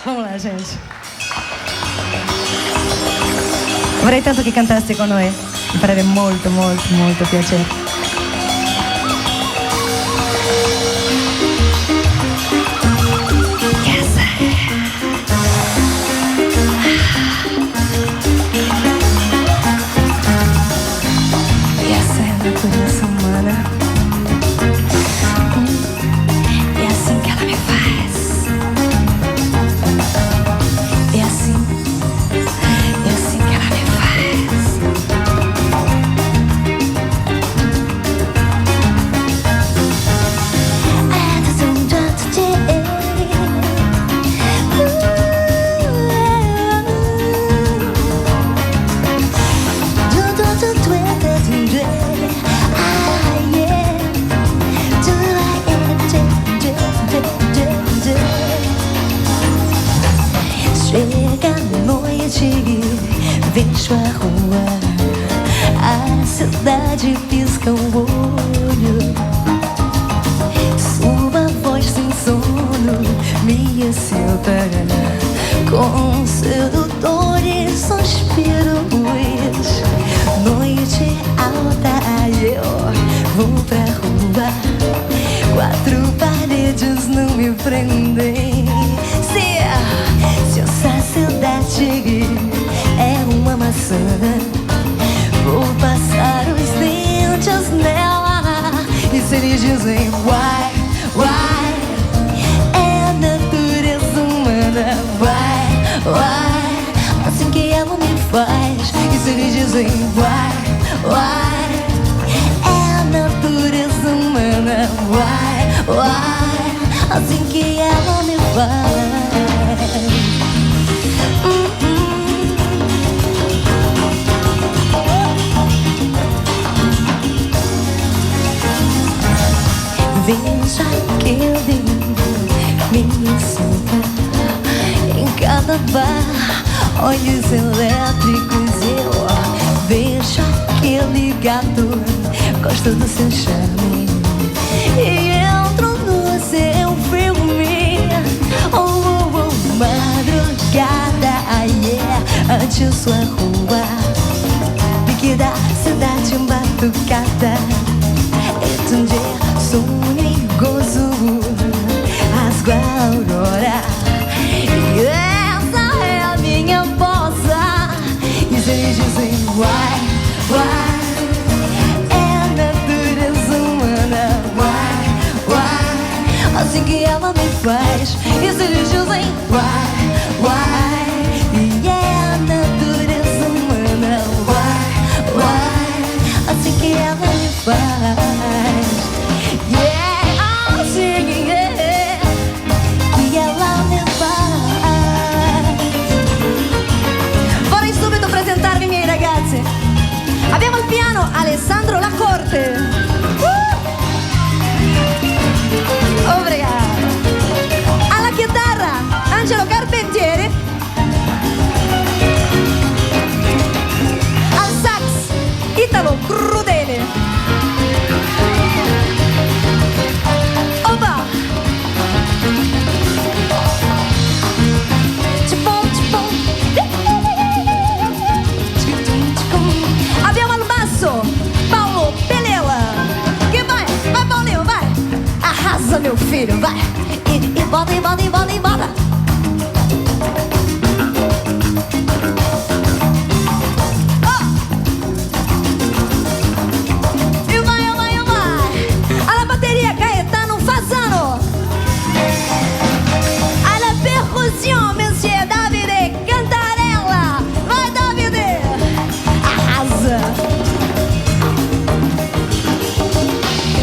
Vamos lá, gente. Vorrei tanto che cantaste con noi. Mi farebbe molto, molto, molto piacere. Natureza humana. É assim que ela me faz. É assim que ela me faz. Chega a noite, vejo a rua, a cidade pisca o olho. Sua voz sem sono me excita com sedutores suspiros. Noite alta, eu vou pra rua, quatro paredes não me prendem. Se essa cidade é uma maçã, vou passar os dentes nela. E se eles dizem why, é natureza humana. Why, assim que ela me faz. E se eles dizem why, é natureza humana. Why, assim que ela me faz. Veja aquele me solta em cada bar, olhos elétricos. Eu vejo aquele gato, gosto do seu charme e entro no seu filme. Madrugada, ante sua rua, pique da cidade batucada. Etender sonho e gozo, rasgo a aurora, e essa é a minha poça. E se eles dizem why, é natureza humana. Why, assim que ela me faz. E se eles dizem why, e é a natureza humana. Why, assim que ela me faz. Yeah, assim que ela me faz. Vorrei subito presentarvi i miei ragazzi. Abbiamo al piano Alessandro la Corte. Obrigado. Alla chitarra Angelo Carpentieri. Al sax Italo Crudele. Oba. Abbiamo al basso Paolo, Pelella. Que vai Paulinho, vai. Arrasa, meu filho, vai. E bota, e bota, e bota, e bota. Oh. E vai, e vai, e vai. Alla batteria Gaetano, Fasano. Alla percussion, monsieur Davide, Cantarella. Vai, Davide. Arrasa.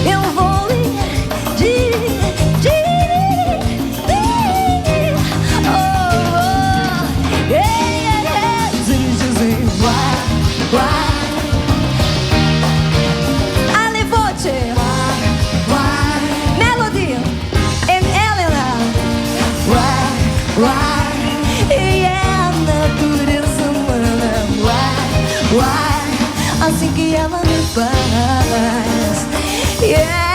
Eu vou alle voce Melody and Elena. E é a natureza humana. Assim que ela me faz. Yeah.